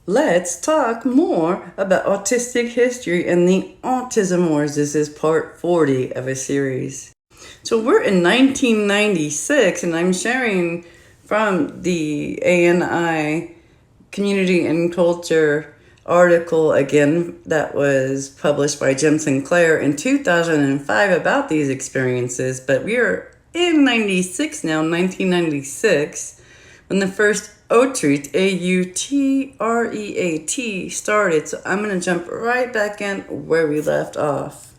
Let's talk more about autistic history and the Autism Wars. This is part 40 of a series. So we're in 1996, and I'm sharing from the ANI Community and Culture article again that was published by Jim Sinclair in 2005 about these experiences. But we are in 96 now, 1996, when the first Outreat, AUTREAT, started. So I'm going to jump right back in where we left off.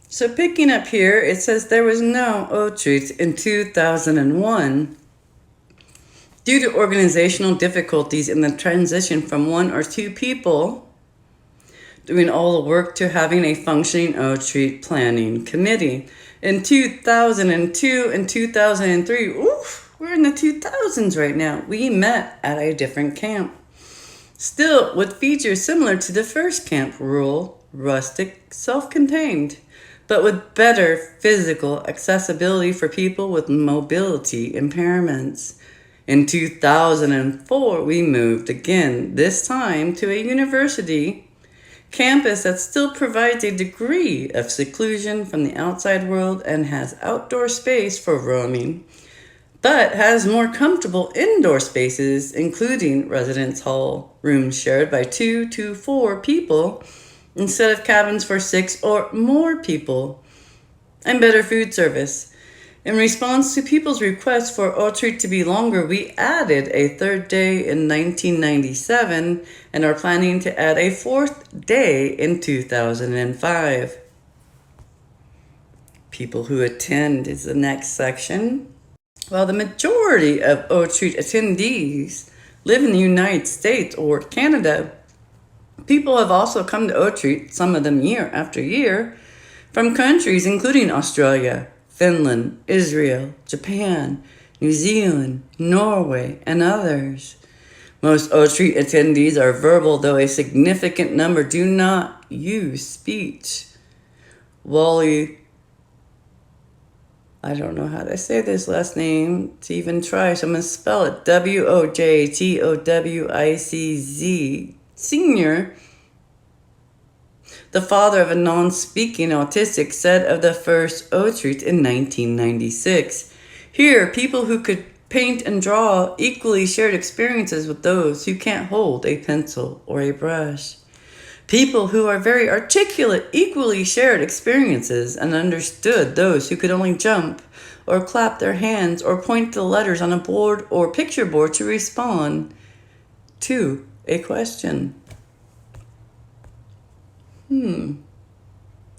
So picking up here, it says there was no Outreat in 2001 due to organizational difficulties in the transition from one or two people doing all the work to having a functioning Outreat planning committee. In 2002 and 2003, we're in the 2000s right now. We met at a different camp. Still with features similar to the first camp, rural, rustic, self-contained, but with better physical accessibility for people with mobility impairments. In 2004, we moved again, this time to a university campus that still provides a degree of seclusion from the outside world and has outdoor space for roaming, but has more comfortable indoor spaces, including residence hall, rooms shared by 2 to 4 people instead of cabins for 6 or more people, and better food service. In response to people's requests for Outreat to be longer, we added a third day in 1997 and are planning to add a fourth day in 2005. People who attend is the next section. While the majority of Outreat attendees live in the United States or Canada, people have also come to Outreat, some of them year after year, from countries including Australia, Finland, Israel, Japan, New Zealand, Norway, and others. Most Outreat attendees are verbal, though a significant number do not use speech. Wally, I don't know how to say this last name to even try, so I'm going to spell it Wojtowicz, Sr., the father of a non-speaking autistic, said of the first Outreat in 1996. Here, people who could paint and draw equally shared experiences with those who can't hold a pencil or a brush. People who are very articulate equally shared experiences and understood those who could only jump or clap their hands or point the letters on a board or picture board to respond to a question.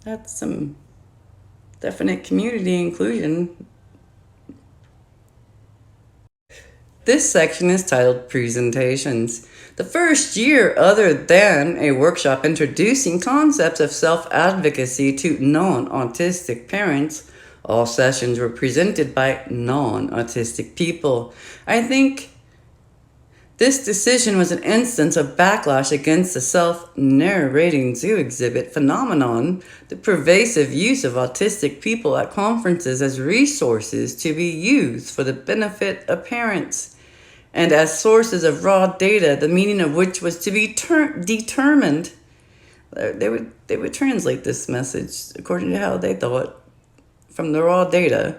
That's some definite community inclusion. This section is titled Presentations. The first year, other than a workshop introducing concepts of self-advocacy to non-autistic parents, all sessions were presented by non-autistic people. I think this decision was an instance of backlash against the self-narrating zoo exhibit phenomenon, the pervasive use of autistic people at conferences as resources to be used for the benefit of parents, and as sources of raw data, the meaning of which was to be determined. They would translate this message according to how they thought from the raw data.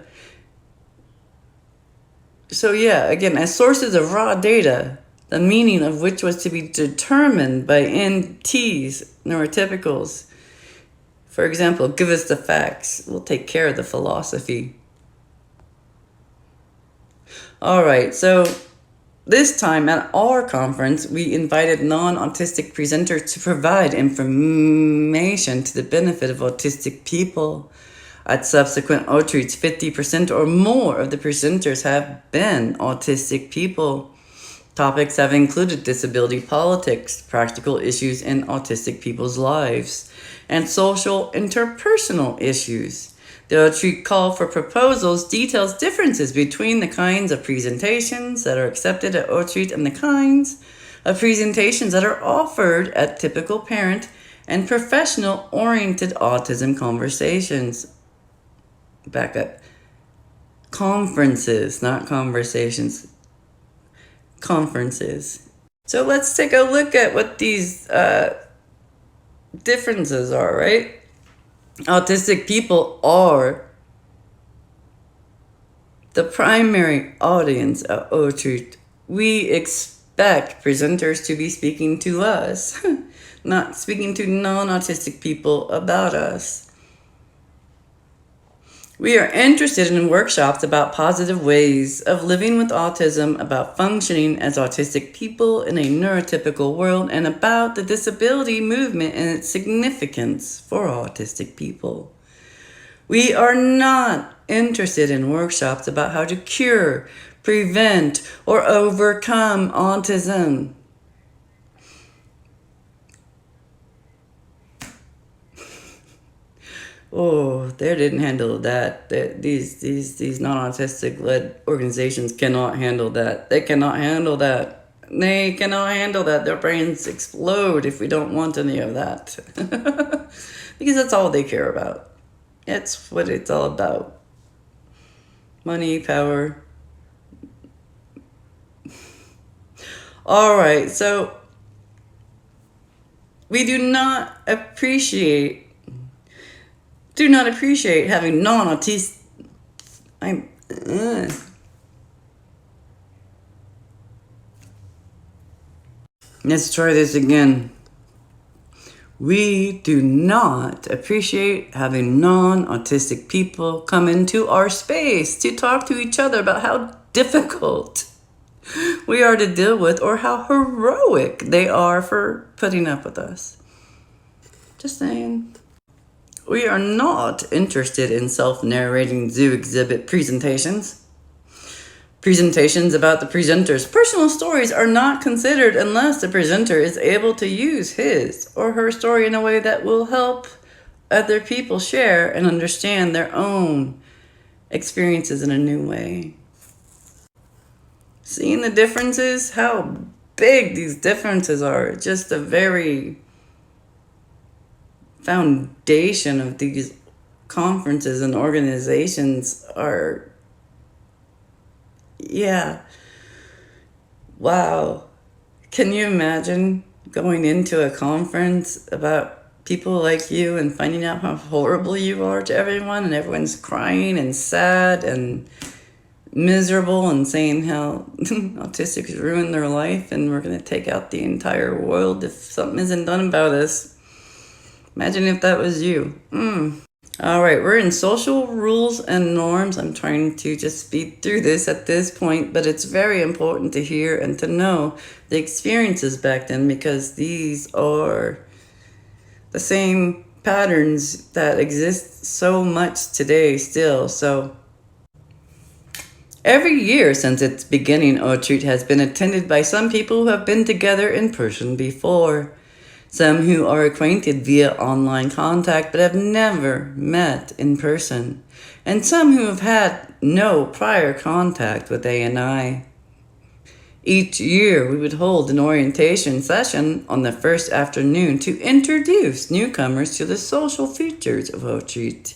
So yeah, again, as sources of raw data, the meaning of which was to be determined by NTs, neurotypicals. For example, give us the facts. We'll take care of the philosophy. All right, so this time at our conference, we invited non-autistic presenters to provide information to the benefit of autistic people. At subsequent Outreats, 50% or more of the presenters have been autistic people. Topics have included disability politics, practical issues in autistic people's lives, and social interpersonal issues. The Outreat call for proposals details differences between the kinds of presentations that are accepted at Outreat and the kinds of presentations that are offered at typical parent and professional-oriented autism conversations. Back up. Conferences, not conversations. Conferences. So let's take a look at what these differences are, right? Autistic people are the primary audience of Truth. We expect presenters to be speaking to us, not speaking to non-autistic people about us. We are interested in workshops about positive ways of living with autism, about functioning as autistic people in a neurotypical world, and about the disability movement and its significance for autistic people. We are not interested in workshops about how to cure, prevent, or overcome autism. Oh, they didn't handle that. These non-autistic led organizations cannot handle that. They cannot handle that. They cannot handle that. Their brains explode if we don't want any of that. Because that's all they care about. That's what it's all about. Money, power. All right, so we do not appreciate having non-autistic. Let's try this again. We do not appreciate having non-autistic people come into our space to talk to each other about how difficult we are to deal with or how heroic they are for putting up with us. Just saying. We are not interested in self-narrating zoo exhibit presentations. Presentations about the presenter's personal stories are not considered unless the presenter is able to use his or her story in a way that will help other people share and understand their own experiences in a new way. Seeing the differences, how big these differences are, just a very foundation of these conferences and organizations are, yeah, wow. Can you imagine going into a conference about people like you and finding out how horrible you are to everyone, and everyone's crying and sad and miserable and saying how autistics ruined their life and we're going to take out the entire world if something isn't done about us? Imagine if that was you. All right, we're in social rules and norms. I'm trying to just speed through this at this point, but it's very important to hear and to know the experiences back then, because these are the same patterns that exist so much today still. So every year since its beginning, Retreat has been attended by some people who have been together in person before. Some who are acquainted via online contact but have never met in person, and some who have had no prior contact with ANI. Each year we would hold an orientation session on the first afternoon to introduce newcomers to the social features of Retreat,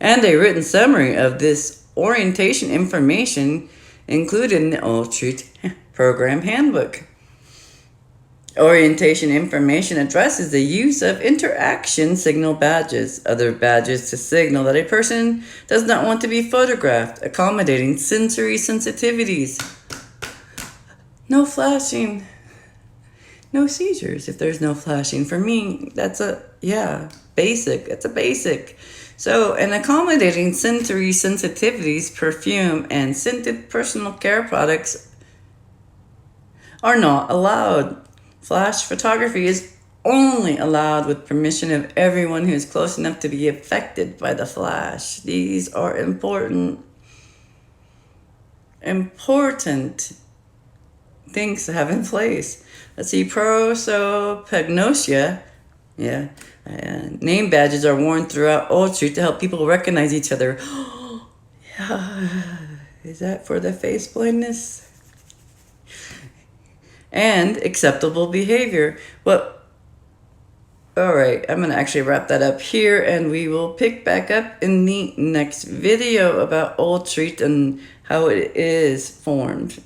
and a written summary of this orientation information included in the Retreat program handbook. Orientation information addresses the use of interaction signal badges, other badges to signal that a person does not want to be photographed, accommodating sensory sensitivities. No flashing. No seizures if there's no flashing. For me, that's basic. It's a basic. So, and accommodating sensory sensitivities, perfume, and scented personal care products are not allowed. Flash photography is only allowed with permission of everyone who is close enough to be affected by the flash. These are important things to have in place. Let's see, prosopagnosia. Name badges are worn throughout Ultra to help people recognize each other. Is that for the face blindness? And acceptable behavior. Well, all right, I'm going to actually wrap that up here, and we will pick back up in the next video about Ultra and how it is formed.